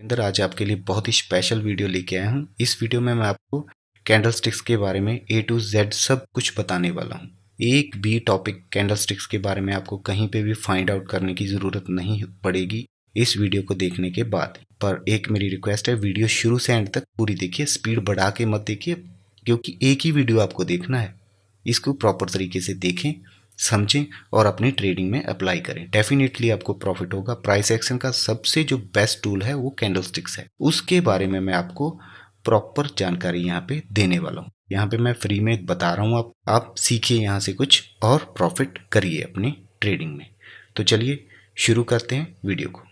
इंदर आज आपके लिए बहुत ही स्पेशल वीडियो लेके आया हूँ। इस वीडियो में मैं आपको कैंडल स्टिक्स के बारे में A to Z सब कुछ बताने वाला हूँ। एक भी टॉपिक कैंडल स्टिक्स के बारे में आपको कहीं पे भी फाइंड आउट करने की ज़रूरत नहीं पड़ेगी इस वीडियो को देखने के बाद। पर एक मेरी रिक्वेस्ट है, वीडियो शुरू से एंड तक पूरी देखिए, स्पीड बढ़ा के मत देखिए, क्योंकि एक ही वीडियो आपको देखना है। इसको प्रॉपर तरीके से देखें, समझें और अपनी ट्रेडिंग में अप्लाई करें। डेफिनेटली आपको प्रॉफिट होगा। प्राइस एक्शन का सबसे जो बेस्ट टूल है वो कैंडल स्टिक्स है। उसके बारे में मैं आपको प्रॉपर जानकारी यहाँ पे देने वाला हूँ। यहाँ पे मैं फ्री में बता रहा हूँ, आप सीखिए यहाँ से कुछ और प्रॉफिट करिए अपनी ट्रेडिंग में। तो चलिए शुरू करते हैं वीडियो को।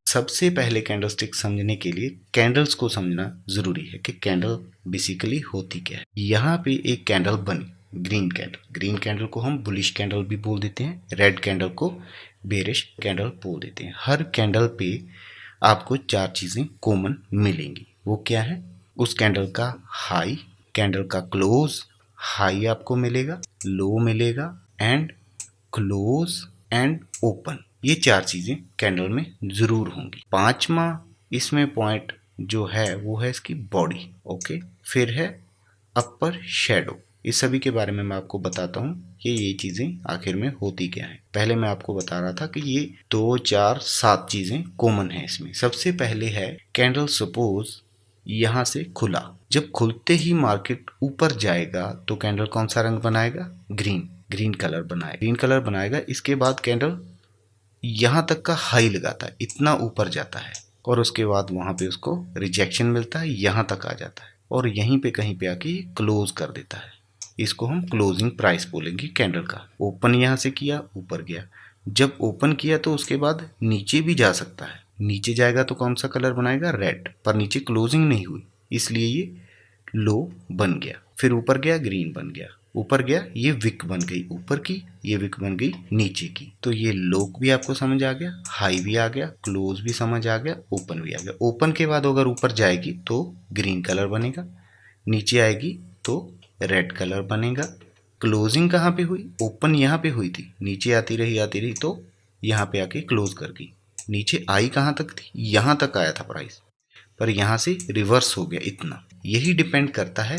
सबसे पहले कैंडलस्टिक समझने के लिए कैंडल्स को समझना जरूरी है कि कैंडल बेसिकली होती क्या है। यहाँ पे एक कैंडल बनी, ग्रीन कैंडल को हम बुलिश कैंडल भी बोल देते हैं, रेड कैंडल को बेरिश कैंडल बोल देते हैं। हर कैंडल पे आपको चार चीजें कॉमन मिलेंगी। वो क्या है? उस कैंडल का हाई, कैंडल का क्लोज, हाई आपको मिलेगा, लो मिलेगा एंड क्लोज एंड ओपन। ये चार चीजें कैंडल में जरूर होंगी। पांचवा इसमें पॉइंट जो है वो है इसकी बॉडी। ओके, फिर है अपर शेडो। इस सभी के बारे में मैं आपको बताता हूँ कि ये चीजें आखिर में होती क्या है। पहले मैं आपको बता रहा था कि ये 2, 4, 7 चीजें कॉमन है इसमें। सबसे पहले है कैंडल सपोज यहां से खुला, जब खुलते ही मार्केट ऊपर जाएगा तो कैंडल कौन सा रंग बनाएगा? ग्रीन कलर बनाएगा। इसके बाद कैंडल यहां तक का हाई लगाता है, इतना ऊपर जाता है और उसके बाद वहां पे उसको रिजेक्शन मिलता है, यहां तक आ जाता है और यहीं पे कहीं पे आके क्लोज कर देता है। इसको हम क्लोजिंग प्राइस बोलेंगे कैंडल का। ओपन यहां से किया, ऊपर गया, जब ओपन किया तो उसके बाद नीचे भी जा सकता है। नीचे जाएगा तो कौन सा कलर बनाएगा? रेड। पर नीचे क्लोजिंग नहीं हुई इसलिए ये लो बन गया। फिर ऊपर गया, ग्रीन बन गया। ऊपर गया, ये विक बन गई ऊपर की, ये विक बन गई नीचे की। तो ये लो भी आपको समझ आ गया, हाई भी आ गया, क्लोज भी समझ आ गया, ओपन भी आ गया। ओपन के बाद अगर ऊपर जाएगी तो ग्रीन कलर बनेगा, नीचे आएगी तो रेड कलर बनेगा। क्लोजिंग कहाँ पे हुई? ओपन यहाँ पे हुई थी, नीचे आती रही तो यहाँ पे आके क्लोज कर गई। नीचे आई कहाँ तक थी? यहाँ तक आया था प्राइस, पर यहाँ से रिवर्स हो गया इतना। यही डिपेंड करता है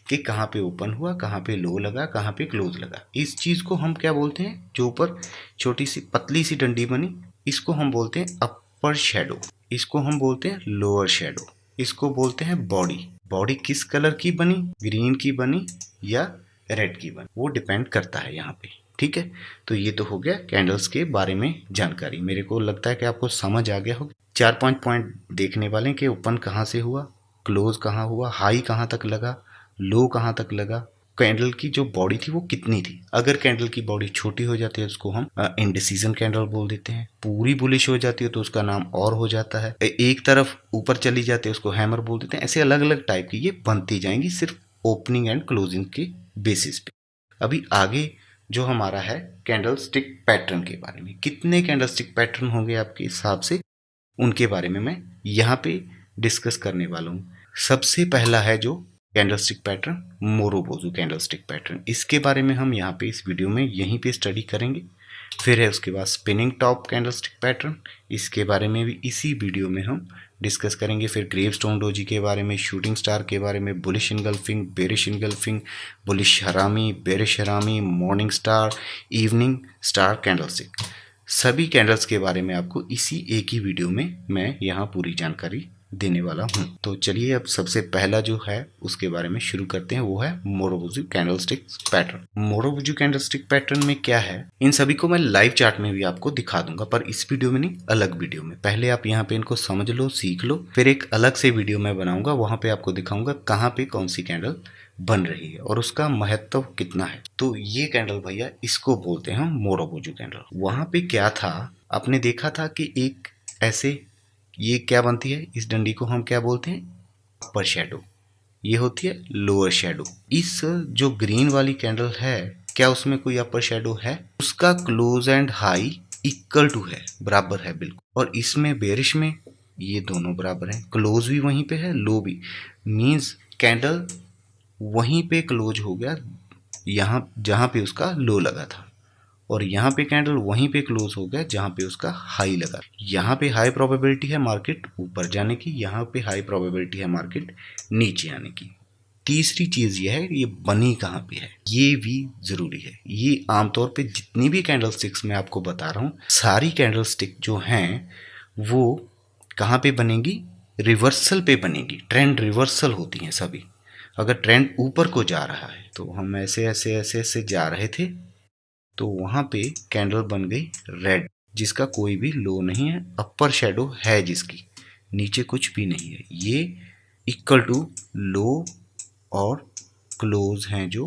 कि कहाँ पे ओपन हुआ, कहाँ पे लो लगा, कहाँ पे क्लोज लगा। इस चीज को हम क्या बोलते हैं? जो ऊपर छोटी सी पतली सी डंडी बनी, इसको हम बोलते हैं अपर शेडो, इसको हम बोलते हैं लोअर शेडो, इसको बोलते हैं बॉडी। बॉडी किस कलर की बनी? ग्रीन की बनी या रेड की बनी, वो डिपेंड करता है यहाँ पे। ठीक है, तो ये तो हो गया कैंडल्स के बारे में जानकारी। मेरे को लगता है कि आपको समझ आ गया होगा। 4-5 पॉइंट देखने वाले कि ओपन कहाँ से हुआ, क्लोज कहाँ हुआ, हाई कहाँ तक लगा, लो कहाँ तक लगा, कैंडल की जो बॉडी थी वो कितनी थी। अगर कैंडल की बॉडी छोटी हो जाती है उसको हम इंडिसीजन कैंडल बोल देते हैं। पूरी बुलिश हो जाती है तो उसका नाम और हो जाता है। एक तरफ ऊपर चली जाती है उसको हैमर बोल देते हैं। ऐसे अलग अलग टाइप की ये बनती जाएंगी सिर्फ ओपनिंग एंड क्लोजिंग के बेसिस पे। अभी आगे जो हमारा है कैंडल स्टिक पैटर्न के बारे में, कितने कैंडल स्टिक पैटर्न होंगे आपके हिसाब से, उनके बारे में मैं यहाँ पे डिस्कस करने वाला हूँ। सबसे पहला है जो कैंडलस्टिक पैटर्न, मोरोबोजू कैंडलस्टिक पैटर्न। इसके बारे में हम यहाँ पे इस वीडियो में यहीं पे स्टडी करेंगे। फिर है उसके बाद स्पिनिंग टॉप कैंडलस्टिक पैटर्न, इसके बारे में भी इसी वीडियो में हम डिस्कस करेंगे। फिर ग्रेवस्टोन डोजी के बारे में, शूटिंग स्टार के बारे में, bullish engulfing, bearish engulfing, bullish हरामी, बेरिश हरामी, morning star, evening star candlestick, सभी कैंडल्स के बारे में आपको इसी एक ही वीडियो में मैं यहाँ पूरी जानकारी देने वाला हूँ। तो चलिए अब सबसे पहला जो है उसके बारे में शुरू करते हैं, वो है मोरोबोजू कैंडलस्टिक पैटर्न। मोरोबोजू कैंडलस्टिक पैटर्न में क्या है, इन सभी को मैं लाइव चार्ट में भी आपको दिखा दूंगा, पर इस वीडियो में नहीं, अलग वीडियो में। पहले आप यहाँ पे इनको समझ लो, सीख लो, फिर एक अलग से वीडियो मैं बनाऊंगा, वहां पे आपको दिखाऊंगा कहाँ पे कौन सी कैंडल बन रही है और उसका महत्व कितना है। तो ये कैंडल भैया इसको बोलते हैं मोरोबोजू कैंडल। वहां पे क्या था, आपने देखा था कि एक ऐसे ये क्या बनती है, इस डंडी को हम क्या बोलते हैं? अपर शेडो। ये होती है लोअर शेडो। इस जो ग्रीन वाली कैंडल है, क्या उसमें कोई अपर शेडो है? उसका close and high equal to है, बराबर है बिल्कुल। और इसमें बेरिश में ये दोनों बराबर हैं, क्लोज भी वहीं पे है, लो भी। मींस कैंडल वहीं पे क्लोज हो गया, यहाँ जहां पे उसका लो लगा था। और यहाँ पे कैंडल वहीं पे क्लोज हो गया जहाँ पे उसका हाई लगा। यहाँ पे हाई प्रोबेबिलिटी है मार्केट ऊपर जाने की, यहाँ पे हाई प्रोबेबिलिटी है मार्केट नीचे आने की। तीसरी चीज ये है ये बनी कहाँ पे है, ये भी जरूरी है। ये आमतौर पे जितनी भी कैंडल स्टिक्स मैं आपको बता रहा हूँ, सारी कैंडल स्टिक जो हैं वो कहाँ पे बनेगी, रिवर्सल पे बनेगी। ट्रेंड रिवर्सल होती हैं सभी। अगर ट्रेंड ऊपर को जा रहा है तो हम ऐसे ऐसे ऐसे ऐसे जा रहे थे तो वहां पे कैंडल बन गई रेड, जिसका कोई भी लो नहीं है, अपर शेडो है जिसकी, नीचे कुछ भी नहीं है। ये इक्वल टू लो और क्लोज हैं जो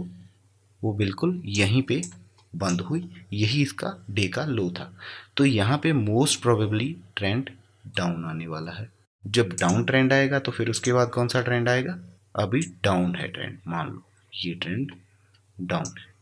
वो बिल्कुल यहीं पे बंद हुई, यही इसका डे का लो था। तो यहाँ पे मोस्ट प्रोबेबली ट्रेंड डाउन आने वाला है। जब डाउन ट्रेंड आएगा तो फिर उसके बाद कौन सा ट्रेंड आएगा, अभी डाउन है ट्रेंड, मान लो ये ट्रेंड डाउन है।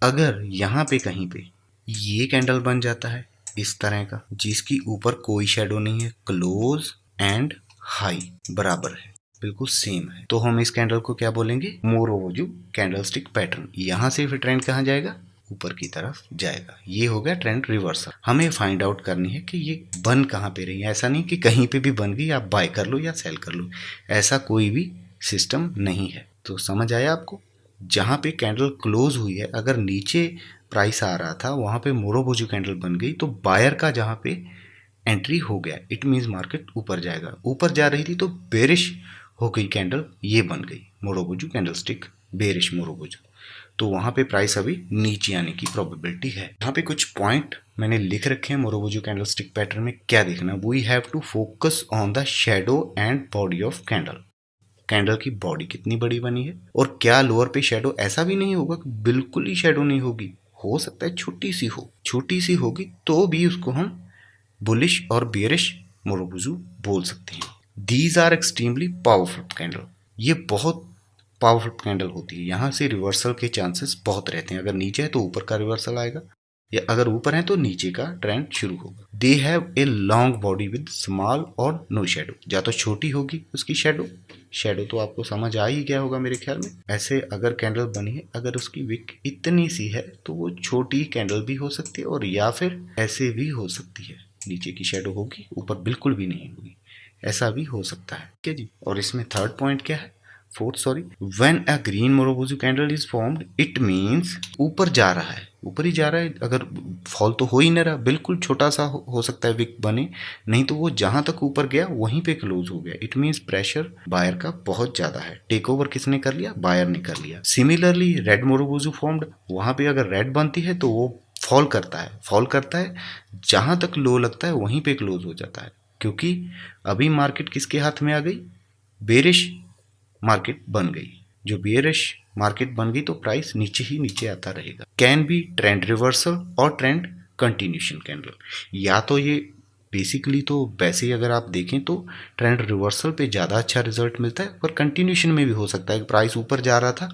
अगर यहाँ पे कहीं पे ये कैंडल बन जाता है इस तरह का जिसकी ऊपर कोई शेडो नहीं है, क्लोज एंड हाई बराबर है, बिल्कुल सेम है, तो हम इस कैंडल को क्या बोलेंगे, मोरोवोजू कैंडलस्टिक पैटर्न। यहाँ से फिर ट्रेंड कहाँ जाएगा, ऊपर की तरफ जाएगा। ये हो गया ट्रेंड रिवर्सल। हमें फाइंड आउट करनी है कि ये बन कहाँ पे रही है। ऐसा नहीं कि कहीं पे भी बन गई आप बाय कर लो या सेल कर लो, ऐसा कोई भी सिस्टम नहीं है। तो समझ आया आपको, जहाँ पे कैंडल क्लोज हुई है अगर नीचे प्राइस आ रहा था वहाँ पे मोरोवोजू कैंडल बन गई तो बायर का जहाँ पे एंट्री हो गया, इट मीन्स मार्केट ऊपर जाएगा। ऊपर जा रही थी तो बेरिश हो गई कैंडल, ये बन गई मोरोवोजू कैंडलस्टिक बेरिश मोरोवोजू, तो वहाँ पे प्राइस अभी नीचे आने की प्रोबेबिलिटी है। यहाँ पे कुछ पॉइंट मैंने लिख रखे हैं मोरोवोजू कैंडलस्टिक पैटर्न में क्या देखना, we have to focus on the shadow and body of candle. Candle की बॉडी कितनी बड़ी बनी है और क्या लोअर पे शेडो, ऐसा भी नहीं होगा कि बिल्कुल ही शेडो नहीं होगी, हो सकता है छोटी सी हो, छोटी सी होगी तो भी उसको हम बुलिश और बेरिश मोरोवोजू बोल सकते हैं। These are extremely powerful candle, ये बहुत पावरफुल कैंडल होती है। यहाँ से रिवर्सल के चांसेस बहुत रहते हैं, अगर नीचे है तो ऊपर का रिवर्सल आएगा या अगर ऊपर है तो नीचे का ट्रेंड शुरू होगा। They have a long body with small और नो शेडो, या तो छोटी होगी उसकी शेडो, शेडो तो आपको समझ आ ही गया होगा मेरे ख्याल में। ऐसे अगर कैंडल बनी है अगर उसकी विक इतनी सी है तो वो छोटी कैंडल भी हो सकती है और या फिर ऐसे भी हो सकती है, नीचे की शेडो होगी ऊपर बिल्कुल भी नहीं होगी, ऐसा भी हो सकता है। क्या जी, और इसमें थर्ड पॉइंट क्या है, when a green marubozu candle is formed it means ऊपर जा रहा है, ऊपर ही जा रहा है। अगर फॉल तो हो ही नहीं रहा, बिल्कुल छोटा सा हो सकता है विक बने, नहीं तो वो जहां तक ऊपर गया वहीं पे क्लोज हो गया, इट मीन्स प्रेशर बायर का बहुत ज्यादा है। टेक ओवर किसने कर लिया, बायर ने कर लिया। सिमिलरली रेड मोरोवोजू फॉर्म्ड, वहां पे अगर रेड बनती है तो वो फॉल करता है जहां तक लो लगता है वहीं पे क्लोज हो जाता है, क्योंकि अभी मार्केट किसके हाथ में आ गई, बेरिश मार्केट बन गई। जो बेयरिश मार्केट बन गई तो प्राइस नीचे ही नीचे आता रहेगा। कैन बी ट्रेंड रिवर्सल और ट्रेंड कंटिन्यूशन कैंडल, या तो ये बेसिकली तो वैसे ही अगर आप देखें तो ट्रेंड रिवर्सल पे ज़्यादा अच्छा रिजल्ट मिलता है, पर कंटिन्यूशन में भी हो सकता है कि प्राइस ऊपर जा रहा था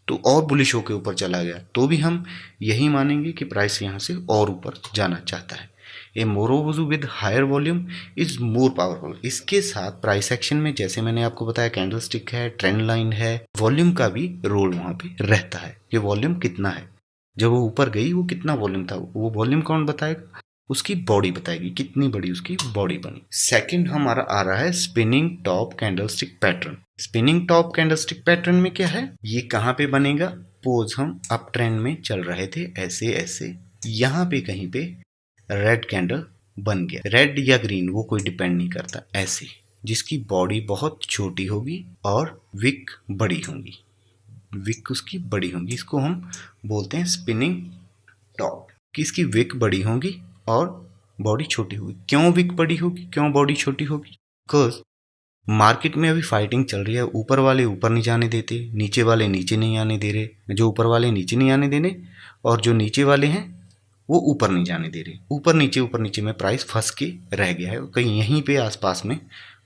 तो और बुलिश होकर ऊपर चला गया, तो भी हम यही मानेंगे कि प्राइस यहाँ से और ऊपर जाना चाहता है। A marubozu with higher volume is more powerful. इसके साथ प्राइस एक्शन में जैसे मैंने आपको बताया कैंडल स्टिक है, ट्रेंड लाइन है, वॉल्यूम का भी रोल वहां पे रहता है कि वॉल्यूम कितना है। जब वो ऊपर गई वो कितना वॉल्यूम था, वो वॉल्यूम कौन बताएगा, उसकी बॉडी बताएगी कितनी बड़ी उसकी बॉडी बनी। सेकंड हमारा आ रहा है spinning top candlestick pattern. Spinning top candlestick pattern में क्या है, ये कहाँ पे बनेगा, पोज हम अप ट्रेंड में चल रहे थे ऐसे ऐसे, यहाँ पे कहीं पे रेड कैंडल बन गया, रेड या ग्रीन वो कोई डिपेंड नहीं करता, ऐसे जिसकी बॉडी बहुत छोटी होगी और विक बड़ी होगी, विक उसकी बड़ी होगी, इसको हम बोलते हैं स्पिनिंग टॉप। किसकी विक बड़ी होगी और बॉडी छोटी होगी। क्यों विक बड़ी होगी, क्यों बॉडी छोटी होगी, बिकॉज मार्केट में अभी फाइटिंग चल रही है, ऊपर वाले ऊपर नहीं जाने देते, नीचे वाले नीचे नहीं आने दे रहे, जो ऊपर वाले नीचे नहीं आने देने और जो नीचे वाले हैं वो ऊपर नहीं जाने दे रहे, ऊपर नीचे में प्राइस फंस के रह गया है, कहीं यहीं पे आसपास में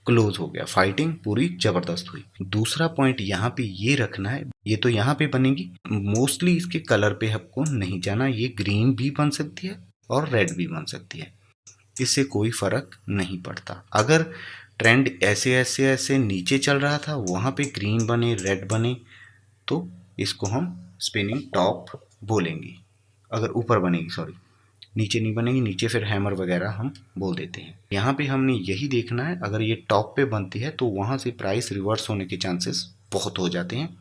क्लोज हो गया, फाइटिंग पूरी जबरदस्त हुई। दूसरा पॉइंट यहाँ पे ये रखना है, ये तो यहाँ पे बनेगी, मोस्टली इसके कलर पे आपको नहीं जाना, ये ग्रीन भी बन सकती है और रेड भी बन सकती है, इससे कोई फर्क नहीं पड़ता। अगर ट्रेंड ऐसे ऐसे ऐसे नीचे चल रहा था वहाँ पे ग्रीन बने रेड बने तो इसको हम स्पिनिंग टॉप बोलेंगे। अगर ऊपर बनेगी, सॉरी नीचे नहीं बनेगी, नीचे फिर हैमर वगैरह हम बोल देते हैं। यहाँ पे हमने यही देखना है, अगर ये टॉप पे बनती है तो वहाँ से प्राइस रिवर्स होने के चांसेस बहुत हो जाते हैं,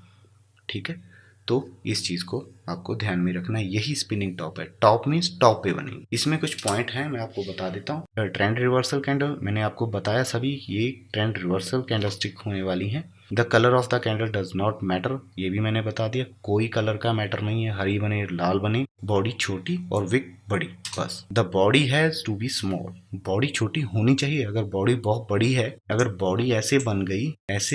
ठीक है। तो इस चीज़ को आपको ध्यान में रखना है, यही स्पिनिंग टॉप है। टॉप मीन्स टॉप पे बनेगी। इसमें कुछ पॉइंट हैं, मैं आपको बता देता हूँ। ट्रेंड रिवर्सल कैंडल मैंने आपको बताया सभी, ये ट्रेंड रिवर्सल कैंडल स्टिक होने वाली है। The colour of the candle does not matter, ये भी मैंने बता दिया, कोई कलर का मैटर नहीं है, हरी बने लाल बने, बॉडी छोटी और विक बड़ी, बस। The body has to be small, body छोटी होनी चाहिए। अगर बॉडी बहुत बड़ी है, अगर बॉडी ऐसे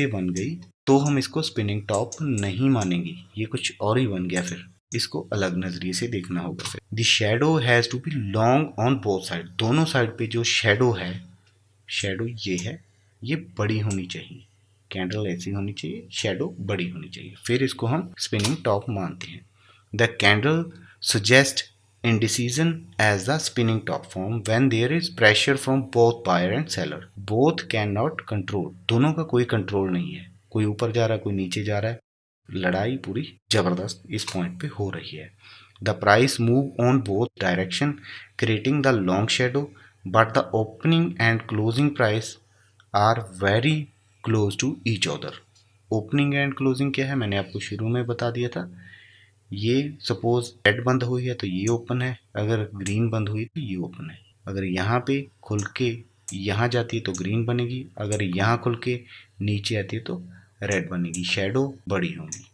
बन गई तो हम इसको स्पिनिंग टॉप नहीं मानेंगे, ये कुछ और ही बन गया, फिर इसको अलग नजरिए से देखना होगा। फिर the shadow has to be long on both side, दोनों साइड पे जो शेडो है, शेडो ये है, ये बड़ी होनी चाहिए, कैंडल ऐसी होनी चाहिए, शेडो बड़ी होनी चाहिए, फिर इसको हम स्पिनिंग टॉप मानते हैं। The candle suggest indecision as the spinning top form when there is pressure from both buyer and seller. Both cannot control, दोनों का कोई कंट्रोल नहीं है, कोई ऊपर जा रहा है कोई नीचे जा रहा है, लड़ाई पूरी जबरदस्त इस पॉइंट पे हो रही है। The price move on both direction creating the long shadow, but the opening and closing price are very close to each other. Opening and closing क्या है, मैंने आपको शुरू में बता दिया था। ये सपोज रेड बंद हुई है तो ये ओपन है, अगर ग्रीन बंद हुई तो ये ओपन है। अगर यहाँ पे खुल के यहाँ जाती है तो ग्रीन बनेगी, अगर यहाँ खुल के नीचे आती है तो रेड बनेगी, शेडो बड़ी होंगी,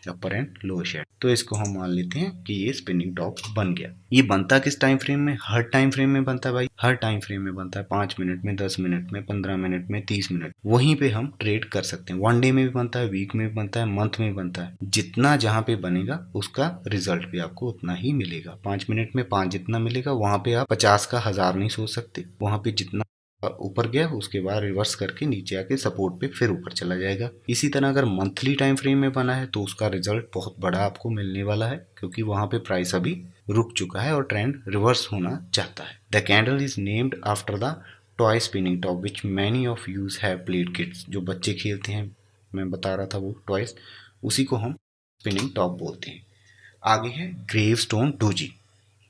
अपर एंड लोअर शेडो। तो इसको हम मान लेते हैं कि ये स्पिनिंग टॉप बन गया। ये बनता किस टाइम फ्रेम में, हर टाइम फ्रेम में बनता है भाई, हर टाइम फ्रेम में बनता है, 5 मिनट में, 10 मिनट में, 15 मिनट में, 30 मिनट, वहीं पे हम ट्रेड कर सकते हैं। 1 डे में भी बनता है, वीक में भी बनता है, मंथ में भी बनता है। जितना जहाँ पे बनेगा उसका रिजल्ट भी आपको उतना ही मिलेगा। 5 मिनट में 5 जितना मिलेगा, वहां पे आप 50 का 1000 नहीं सोच सकते। वहां पे जितना ऊपर गया उसके बाद रिवर्स करके नीचे आके सपोर्ट पे फिर ऊपर चला जाएगा। इसी तरह अगर मंथली टाइम फ्रेम में बना है तो उसका रिजल्ट बहुत बड़ा आपको मिलने वाला है, क्योंकि वहां पे प्राइस अभी रुक चुका है और ट्रेंड रिवर्स होना चाहता है। The candle is named after the toy spinning top which many of use have played kids, जो बच्चे खेलते हैं, मैं बता रहा था वो टॉयज, उसी को हम स्पिनिंग टॉप बोलते हैं। आगे है gravestone doji.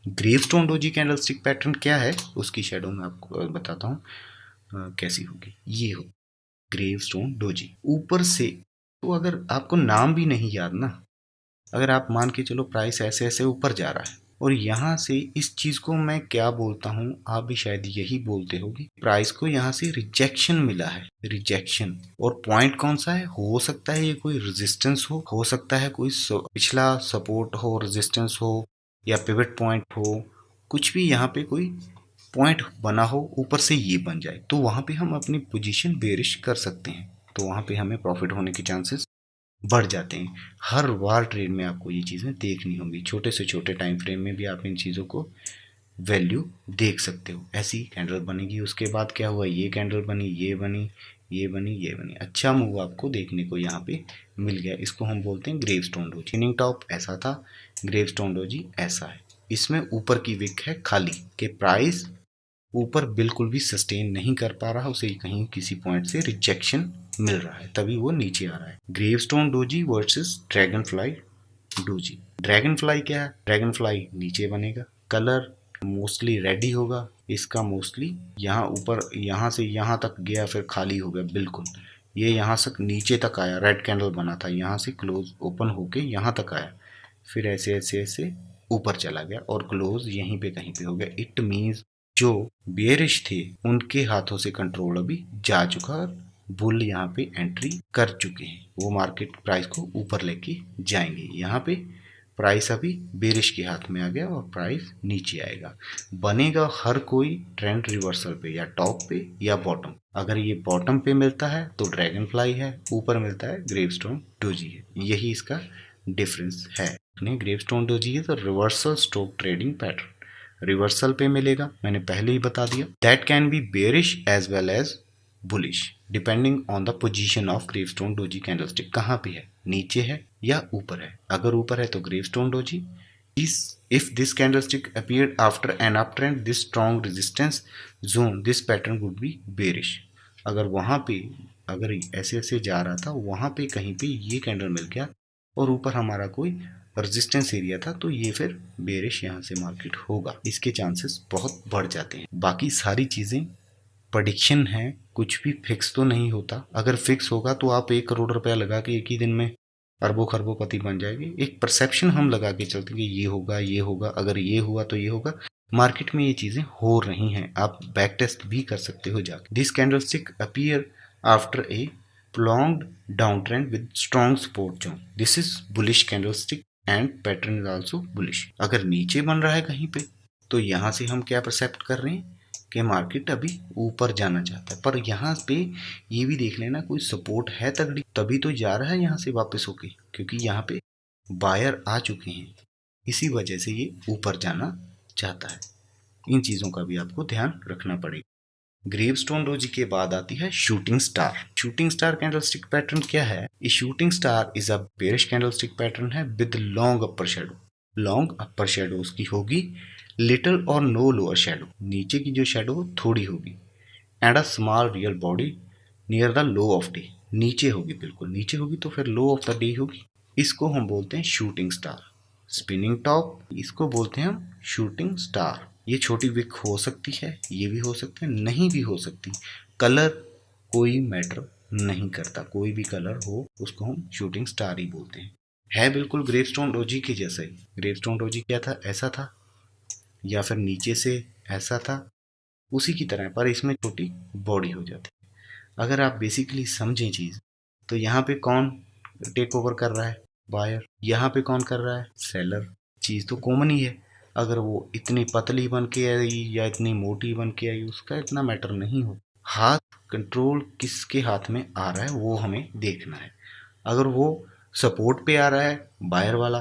Gravestone doji candlestick pattern क्या है, उसकी शेडो में आपको बताता हूँ कैसी होगी। ये हो ग्रेवस्टोन डोजी, ऊपर से, तो अगर आपको नाम भी नहीं याद ना, अगर आप मान के चलो प्राइस ऐसे ऐसे ऊपर जा रहा है और यहाँ से इस चीज को मैं क्या बोलता हूँ, आप भी शायद यही बोलते होगी, प्राइस को यहाँ से रिजेक्शन मिला है, रिजेक्शन। और पॉइंट कौन सा है, हो सकता है ये कोई रेजिस्टेंस हो सकता है कोई पिछला सपोर्ट हो, रेजिस्टेंस हो, या पिवट पॉइंट हो, कुछ भी यहाँ पे कोई पॉइंट बना हो, ऊपर से ये बन जाए, तो वहाँ पे हम अपनी पोजीशन बेरिश कर सकते हैं, तो वहाँ पे हमें प्रॉफिट होने के चांसेस बढ़ जाते हैं। हर बार ट्रेड में आपको ये चीज़ें देखनी होंगी, छोटे से छोटे टाइम फ्रेम में भी आप इन चीज़ों को वैल्यू देख सकते हो। ऐसी कैंडल बनेगी, उसके बाद क्या हुआ, ये कैंडल बनी, ये बनी, ये बनी, ये बनी, अच्छा मूव आपको देखने को यहाँ पे मिल गया। इसको हम बोलते हैं ग्रेवस्टोन डोजी। स्पिनिंग टॉप ऐसा था, ग्रेवस्टोन डोजी ऐसा है। इसमें ऊपर की विक है खाली, के प्राइस ऊपर बिल्कुल भी सस्टेन नहीं कर पा रहा, उसे कहीं किसी पॉइंट से रिजेक्शन मिल रहा है, तभी वो नीचे आ रहा है। Gravestone doji versus dragon fly doji. Dragon fly क्या है, ड्रैगन फ्लाई नीचे बनेगा, कलर मोस्टली रेड ही होगा, इसका मोस्टली यहाँ ऊपर, यहाँ से यहाँ तक गया फिर खाली हो गया बिल्कुल, ये यहाँ से नीचे तक आया, रेड कैंडल बना था, यहाँ से क्लोज ओपन होके यहाँ तक आया, फिर ऐसे ऐसे ऐसे ऊपर चला गया और क्लोज यहीं पे कहीं पे हो गया। इट मीन्स जो बेरिश थे उनके हाथों से कंट्रोल अभी जा चुका और बुल यहाँ पे एंट्री कर चुके हैं, वो मार्केट प्राइस को ऊपर लेके जाएंगे। यहाँ पे प्राइस अभी बेरिश के हाथ में आ गया और प्राइस नीचे आएगा। बनेगा हर कोई ट्रेंड रिवर्सल पे, या टॉप पे या बॉटम। अगर ये बॉटम पे मिलता है तो ड्रैगन फ्लाई है, ऊपर मिलता है ग्रेवस्टोन डोजी है, यही इसका डिफरेंस है। ग्रेवस्टोन डोजी है तो reversal stock trading pattern, reversal पे मिलेगा, मैंने पहले ही बता दिया। That can be bearish as well as bullish depending on the position of gravestone doji candlestick, कहाँ पे है, नीचे है या ऊपर है। अगर ऊपर है तो gravestone doji. If this candlestick appeared after an uptrend, this strong resistance zone, this pattern would be bearish. अगर वहाँ पे, अगर ऐसे ऐसे जा रहा था, वहाँ पे कहीं पे ये कैंडल मिल गया और ऊपर हमारा कोई रेजिस्टेंस एरिया था, तो ये फिर बेरिश यहाँ से मार्केट होगा, इसके चांसेस बहुत बढ़ जाते हैं। बाकी सारी चीज़ें प्रेडिक्शन है, कुछ भी फिक्स तो नहीं होता। अगर फिक्स होगा तो आप 1 करोड़ रुपया लगा के एक ही दिन में अरबों खरबों-पति बन जाएंगे। एक परसेप्शन हम लगा के चलते हैं कि ये होगा, ये होगा, अगर ये हुआ तो ये होगा। मार्केट में ये चीज़ें हो रही हैं, आप बैक टेस्ट भी कर सकते हो जाके। This candlestick appear after a prolonged downtrend with strong support zone. This is bullish candlestick and pattern is also bullish. अगर नीचे बन रहा है कहीं पे तो यहाँ से हम क्या परसेप्ट कर रहे हैं कि मार्केट अभी ऊपर जाना चाहता है, पर यहाँ पे ये भी देख लेना कोई सपोर्ट है तगड़ी, तभी तो जा रहा है यहाँ से वापस होके, क्योंकि यहाँ पे बायर आ चुके हैं, इसी वजह से ये ऊपर जाना चाहता है। इन चीज़ों का भी आपको ध्यान रखना पड़ेगा। ग्रेवस्टोन डोजी के बाद आती है shooting star. Shooting star candlestick pattern क्या है? ये shooting star is a bearish candlestick pattern है with long upper shadow. Long upper shadow उसकी होगी, लिटिल और नो लोअर शेडो, नीचे की जो शेडो थोड़ी होगी, and a small real body near the low of day. नीचे होगी, बिल्कुल नीचे होगी, तो फिर लो ऑफ द डे होगी। इसको हम बोलते हैं शूटिंग स्टार। स्पिनिंग टॉप, इसको बोलते हैं हम शूटिंग स्टार। ये छोटी विक हो सकती है, ये भी हो सकता है, नहीं भी हो सकती। कलर कोई मैटर नहीं करता, कोई भी कलर हो उसको हम शूटिंग स्टार ही बोलते हैं। है बिल्कुल ग्रेवस्टोन डोजी के जैसा ही। ग्रेवस्टोन डोजी क्या था? ऐसा था, या फिर नीचे से ऐसा था, उसी की तरह, पर इसमें छोटी बॉडी हो जाती है। अगर आप बेसिकली समझें चीज़, तो यहाँ पे कौन टेक ओवर कर रहा है? बायर। यहाँ पे कौन कर रहा है? सेलर। चीज़ तो कॉमन ही है। अगर वो इतनी पतली बन के आई या इतनी मोटी बन के आई, उसका इतना मैटर नहीं हो। हाथ कंट्रोल किसके हाथ में आ रहा है वो हमें देखना है। अगर वो सपोर्ट पे आ रहा है बायर वाला,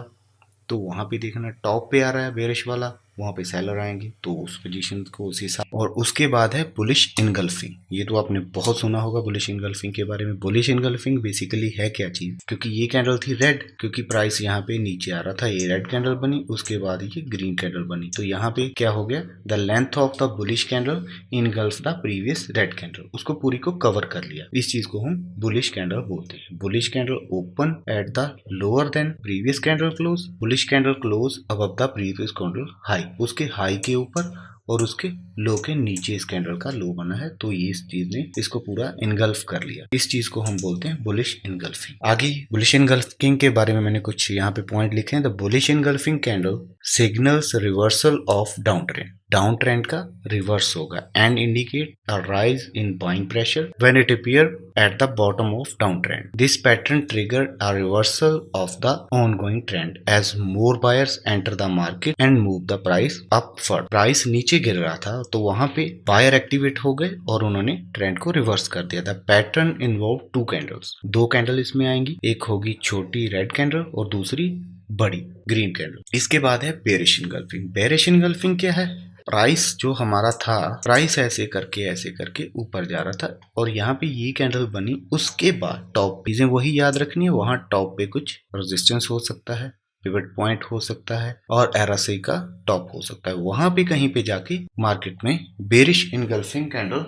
तो वहाँ पे देखना। टॉप पे आ रहा है बेरिश वाला, वहाँ पे सेलर आएंगे, तो उस पोजीशन को उसी हिसाब। और उसके बाद है बुलिश इनगल्फिंग। ये तो आपने बहुत सुना होगा बुलिश इनगल्फिंग के बारे में। बुलिश इनगल्फिंग बेसिकली है क्या चीज? क्योंकि ये कैंडल थी रेड, क्योंकि प्राइस यहाँ पे नीचे आ रहा था, ये रेड कैंडल बनी, उसके बाद ये ग्रीन कैंडल बनी, तो यहाँ पे क्या हो गया? The length of the bullish candle engulf the previous red candle, उसको पूरी को कवर कर लिया। इस चीज को हम बुलिश कैंडल बोलते हैं। Bullish candle open at the lower than previous candle close, bullish candle close above the previous candle high, उसके हाई के ऊपर और उसके लो के नीचे इस कैंडल का लो बना है, तो ये इस चीज ने इसको पूरा इनगल्फ कर लिया। इस चीज को हम बोलते हैं बुलिश इनगल्फिंग। आगे बुलिश इनगल्फिंग के बारे में मैंने कुछ यहाँ पे पॉइंट लिखे हैं। The bullish engulfing candle signals reversal of down trend. Down trend का रिवर्स होगा and indicate a rise in buying pressure when it appear at the bottom of down trend. This pattern triggered a reversal of the ongoing trend as more buyers enter the market and move the price upward. Price नीचे गिर रहा था, तो वहां पे buyer activate हो गए और उन्होंने ट्रेंड को रिवर्स कर दिया। The pattern involve 2 candles. 2 candle इसमें आएंगी, एक होगी छोटी रेड कैंडल और दूसरी बड़ी ग्रीन कैंडल। इसके बाद है बेरिश इनगल्फिंग। बेरिश इनगल्फिंग क्या है? प्राइस जो हमारा था, प्राइस ऐसे करके ऊपर जा रहा था, और यहाँ पे ये कैंडल बनी, उसके बाद टॉप। चीजें वही याद रखनी है, वहां टॉप पे कुछ रेजिस्टेंस हो सकता है, पिवट पॉइंट हो सकता है, और RSI का टॉप हो सकता है। वहां पे कहीं पे जाके मार्केट में बेरिश इनगल्फिंग कैंडल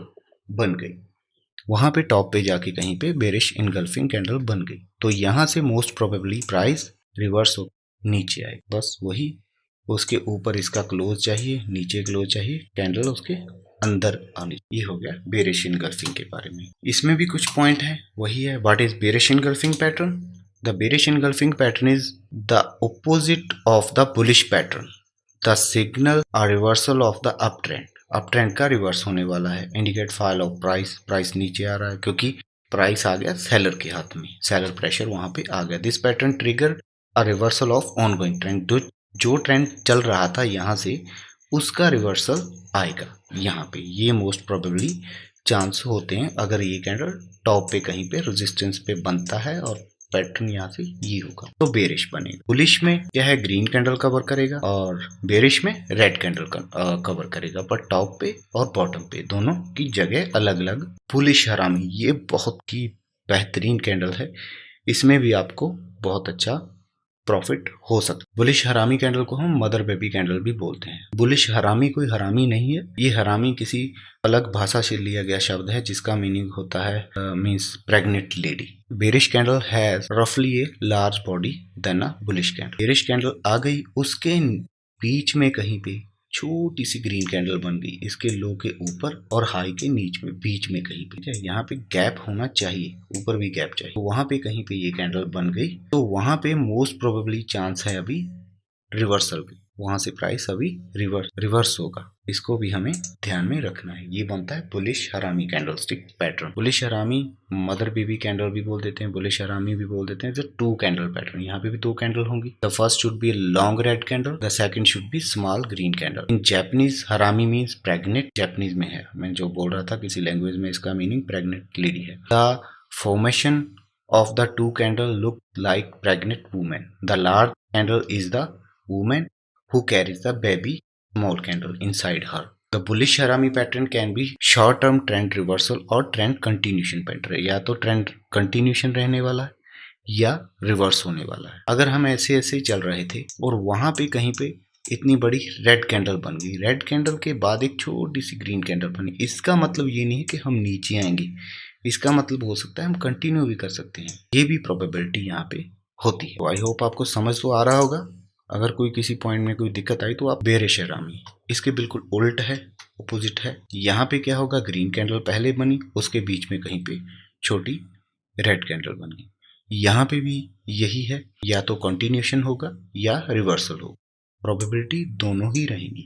बन गई, वहां पे टॉप पे जाके कहीं पे बेरिश इनगल्फिंग कैंडल बन गई, तो यहाँ से मोस्ट प्रोबेबली प्राइस रिवर्स हो नीचे आए। बस वही, उसके ऊपर इसका क्लोज चाहिए, नीचे क्लोज चाहिए, कैंडल उसके अंदर आनी। ये हो गया बेरिश इनगल्फिंग के बारे में। इसमें भी कुछ पॉइंट है, वही है what is bearish engulfing pattern. The bearish engulfing pattern is the opposite of the bullish pattern. The signal a reversal of the up trend. Up trend का रिवर्स होने वाला है। Indicate fall of price. Price नीचे आ रहा है क्योंकि price आ गया seller के हाथ में, सेलर प्रेशर वहां पे आ गया। This pattern trigger a reversal of ongoing trend. जो ट्रेंड चल रहा था यहाँ से, उसका रिवर्सल आएगा यहाँ पे। ये मोस्ट प्रोबेबली चांस होते हैं अगर ये कैंडल टॉप पे कहीं पे रेजिस्टेंस पे बनता है और पैटर्न यहाँ से ये होगा, तो बेरिश बनेगा। बुलिश में क्या है? ग्रीन कैंडल कवर करेगा, और बेरिश में रेड कैंडल कवर करेगा, पर टॉप पे और बॉटम पे दोनों की जगह अलग अलग। बुलिश हरामी, ये बहुत ही बेहतरीन कैंडल है, इसमें भी आपको बहुत अच्छा प्रॉफिट हो सकता है। बुलिश हरामी कैंडल को हम मदर बेबी कैंडल भी बोलते हैं। बुलिश हरामी कोई हरामी नहीं है, ये हरामी किसी अलग भाषा से लिया गया शब्द है जिसका मीनिंग होता है means pregnant lady. Bearish candle has रफली a large body then a bullish candle. Bearish candle आ गई, उसके बीच में कहीं पे छोटी सी ग्रीन कैंडल बन गई, इसके लो के ऊपर और हाई के बीच में कहीं पे, यहाँ पे गैप होना चाहिए, ऊपर भी गैप चाहिए, तो वहां पे कहीं पे ये कैंडल बन गई, तो वहां पे मोस्ट प्रोबेबली चांस है अभी रिवर्सल की, वहां से प्राइस अभी रिवर्स होगा। इसको भी हमें ध्यान में रखना है। ये बनता है बुलिश हरामी candlestick pattern. Bullish harami mother baby candle भी बोल देते हैं, बुलिश हरामी भी बोल देते हैं। जो 2 कैंडल पैटर्न, यहाँ पे भी 2 कैंडल होंगी। The first should be long red candle, the second should be small green candle. In Japanese हरामी मीन्स प्रेग्नेंट, जैपनीज में है, मैं जो बोल रहा था किसी लैंग्वेज में इसका मीनिंग प्रेग्नेंट लेडी है। The formation of the 2 candle look like pregnant woman. The large candle is the woman who carries the baby small candle inside her. The bullish harami pattern can be short term trend reversal और trend continuation pattern। या तो trend continuation रहने वाला है या reverse होने वाला है। अगर हम ऐसे ऐसे चल रहे थे और वहां पे कहीं पे इतनी बड़ी रेड कैंडल बन गई, रेड कैंडल के बाद एक छोटी सी ग्रीन कैंडल बनी, इसका मतलब ये नहीं है कि हम नीचे आएंगे, इसका मतलब हो सकता है हम कंटिन्यू भी कर सकते हैं। ये भी प्रोबेबिलिटी यहाँ पे होती है। आई होप आपको समझ तो आ रहा होगा। अगर कोई किसी पॉइंट में कोई दिक्कत आई तो आप बेरिश हरामी, इसके बिल्कुल उल्ट है, अपोजिट है। यहाँ पे क्या होगा, ग्रीन कैंडल पहले बनी, उसके बीच में कहीं पे छोटी रेड कैंडल बन गई। यहाँ पे भी यही है, या तो कंटिन्यूशन होगा या रिवर्सल होगा। प्रोबेबिलिटी दोनों ही रहेंगी,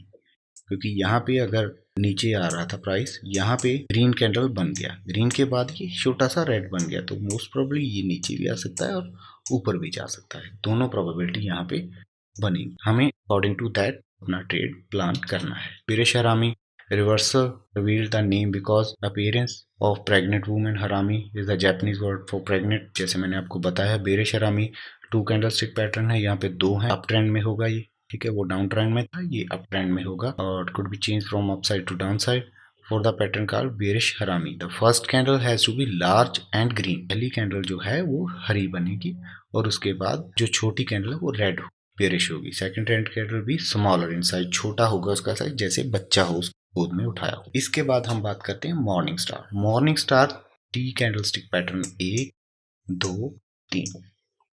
क्योंकि यहाँ पे अगर नीचे आ रहा था प्राइस, यहाँ पे ग्रीन कैंडल बन गया, ग्रीन के बाद ये छोटा सा रेड बन गया, तो मोस्ट प्रोबेबली ये नीचे भी आ सकता है और ऊपर भी जा सकता है। दोनों प्रोबेबिलिटी यहाँ पे बनेगी। हमें अकॉर्डिंग टू दैट अपना ट्रेड प्लान करना है। बेरिश हरामी reversal revealed the name because appearance of pregnant woman। हरामी is the Japanese word for pregnant। जैसे मैंने आपको बताया, बेरिश हरामी 2 कैंडलस्टिक पैटर्न है, यहाँ पे 2 है। अप ट्रेंड में होगा ये, ठीक है, वो डाउन ट्रेंड में था, ये अप ट्रेंड में होगा और could be change from upside to down side for the pattern called bearish harami. The first candle has to be large and green. पहली कैंडल जो है वो हरी बनेगी और उसके बाद जो छोटी कैंडल है वो रेड बेरिश होगी। सेकंड कैंडल भी स्मॉलर इन साइज, छोटा होगा उसका साइज, जैसे बच्चा हो गोद में उठाया हो। इसके बाद हम बात करते हैं morning star. Morning star T candlestick pattern 1 2 3।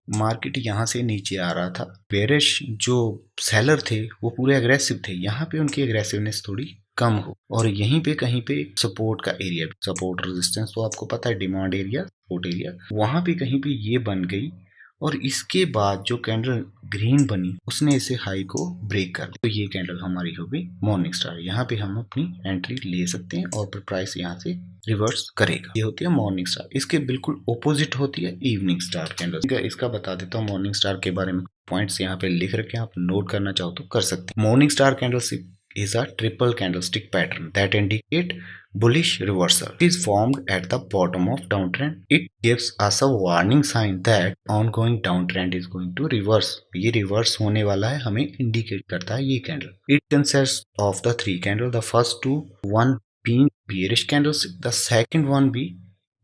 Market यहाँ से नीचे आ रहा था, बेरिश जो सेलर थे वो पूरे अग्रेसिव थे, यहाँ पे उनकी अग्रेसिवनेस थोड़ी कम हो और यहीं पे कहीं पे सपोर्ट का एरिया, सपोर्ट रेजिस्टेंस तो आपको पता है, डिमांड एरिया, सपोर्ट एरिया, वहां पे कहीं पे ये बन गई और इसके बाद जो कैंडल ग्रीन बनी उसने इसे हाई को ब्रेक कर दिया, तो ये कैंडल हमारी होगी मॉर्निंग स्टार। यहाँ पे हम अपनी एंट्री ले सकते हैं और फिर प्राइस यहाँ से रिवर्स करेगा। ये होती है मॉर्निंग स्टार। इसके बिल्कुल ओपोजिट होती है इवनिंग स्टार कैंडल। इसका बता देता हूँ मॉर्निंग स्टार के बारे में, पॉइंट्स यहाँ पे लिख रखे हैं, आप नोट करना चाहो तो कर सकते हैं। Morning star candle is a triple candlestick pattern that indicate bullish reversal. It is formed at the bottom of downtrend. It gives us a warning sign that ongoing downtrend is going to reverse. ये reverse होने वाला है, हमें indicate करता है ये candle. It consists of the 3 candles. The first 2, one being bearish candles, the second one be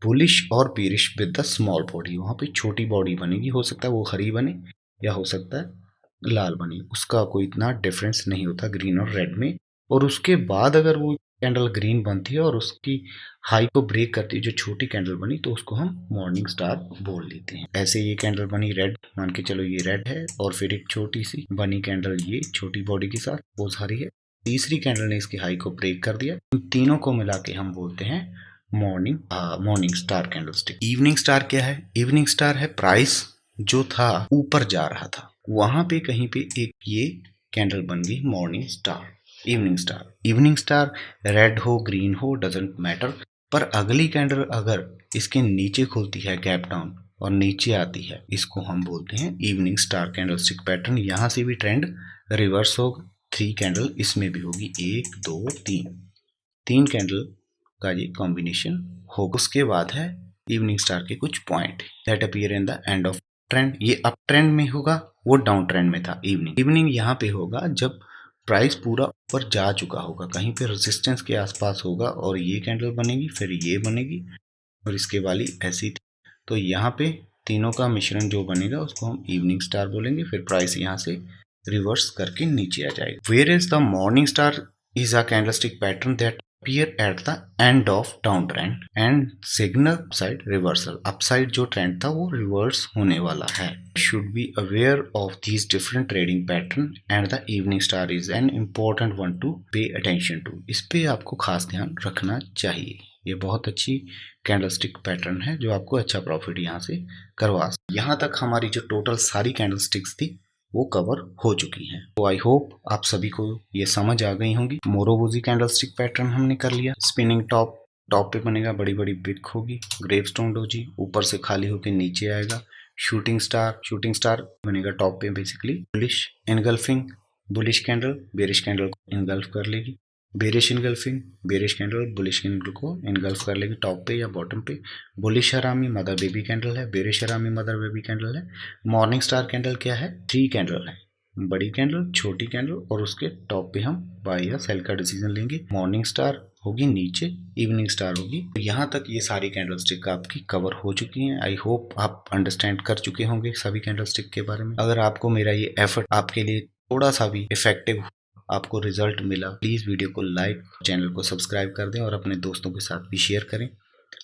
bullish और bearish with the small body। वहाँ पे छोटी बॉडी बनेगी, हो सकता है वो हरी बने या हो सकता है लाल बनी, उसका कोई इतना डिफरेंस नहीं होता ग्रीन और रेड में। और उसके बाद अगर वो कैंडल ग्रीन बनती है और उसकी हाई को ब्रेक करती है जो छोटी कैंडल बनी, तो उसको हम मॉर्निंग स्टार बोल लेते हैं। ऐसे ये कैंडल बनी रेड, मान के चलो ये रेड है, और फिर एक छोटी सी बनी कैंडल ये छोटी बॉडी के साथ, वो हरी है, तीसरी कैंडल ने इसकी हाई को ब्रेक कर दिया। इन तीनों को मिला के हम बोलते हैं morning star candlestick. Evening star क्या है? इवनिंग स्टार है प्राइस जो था ऊपर जा रहा था, वहां पे कहीं पे एक ये कैंडल बन गई morning star, evening star. Evening star red हो ग्रीन हो डजंट मैटर, पर अगली कैंडल अगर इसके नीचे खुलती है गैप डाउन और नीचे आती है, इसको हम बोलते हैं इवनिंग स्टार कैंडलस्टिक पैटर्न। यहां से भी ट्रेंड रिवर्स होगा, 3 कैंडल इसमें भी होगी, 1 2 3 कैंडल का ये कॉम्बिनेशन होगा। उसके बाद है इवनिंग स्टार के कुछ point that appear in the end of trend. ये अप ट्रेंड में होगा, वो डाउन ट्रेंड में था। इवनिंग यहाँ पे होगा जब प्राइस पूरा ऊपर जा चुका होगा, कहीं पे रेजिस्टेंस के आसपास होगा और ये कैंडल बनेगी, फिर ये बनेगी और इसके वाली ऐसी थी, तो यहाँ पे तीनों का मिश्रण जो बनेगा उसको हम इवनिंग स्टार बोलेंगे। फिर प्राइस यहाँ से रिवर्स करके नीचे आ जाएगा। Where is the morning star is a candlestick pattern that appear at the end of downtrend and signal upside reversal। Upside जो ट्रेंड था वो रिवर्स होने वाला है। should be aware of these different trading pattern and the evening star is an important one to pay attention to। इस पे आपको खास ध्यान रखना चाहिए। ये बहुत अच्छी कैंडलस्टिक पैटर्न है जो आपको अच्छा प्रॉफिट यहाँ से करवा। यहाँ तक हमारी जो टोटल सारी कैंडलस्टिक्स थी वो कवर हो चुकी हैं। तो आई होप आप सभी को ये समझ आ गई होंगी। मोरोबोजी कैंडलस्टिक पैटर्न हमने कर लिया। स्पिनिंग टॉप, टॉप पे बनेगा बड़ी बड़ी बिग होगी। ग्रेवस्टोन डोजी ऊपर से खाली होकर नीचे आएगा। शूटिंग स्टार बनेगा टॉप पे basically. Bullish engulfing, bullish candle bearish candle को इनगल्फ कर लेगी। Bearish engulfing, bearish candle bullish candle को इनगल्फ कर लेगी टॉप पे या बॉटम पे। Bullish harami mother baby candle है, bearish harami mother baby candle है। मॉर्निंग स्टार कैंडल क्या है? 3 कैंडल है, बड़ी कैंडल, छोटी कैंडल और उसके टॉप पे हम बाय या सेल का डिसीजन लेंगे। मॉर्निंग स्टार होगी नीचे, इवनिंग स्टार होगी। यहाँ तक ये सारी कैंडलस्टिक आपकी कवर हो चुकी हैं। आई होप आप अंडरस्टैंड कर चुके होंगे सभी कैंडलस्टिक के बारे में। अगर आपको मेरा ये एफर्ट आपके लिए थोड़ा सा भी इफेक्टिव, आपको रिजल्ट मिला, प्लीज़ वीडियो को लाइक, चैनल को सब्सक्राइब कर दें और अपने दोस्तों के साथ भी शेयर करें।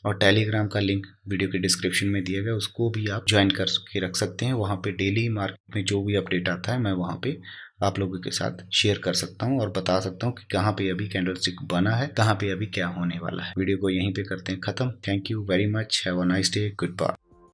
और टेलीग्राम का लिंक वीडियो के डिस्क्रिप्शन में दिया गया, उसको भी आप ज्वाइन कर के रख सकते हैं। वहाँ पे डेली मार्केट में जो भी अपडेट आता है मैं वहाँ पे आप लोगों के साथ शेयर कर सकता हूँ और बता सकता हूँ कि कहाँ पे अभी कैंडलस्टिक बना है, कहाँ पे अभी क्या होने वाला है। वीडियो को यहीं पे करते हैं ख़त्म। Thank you very much, have a nice day, good bye.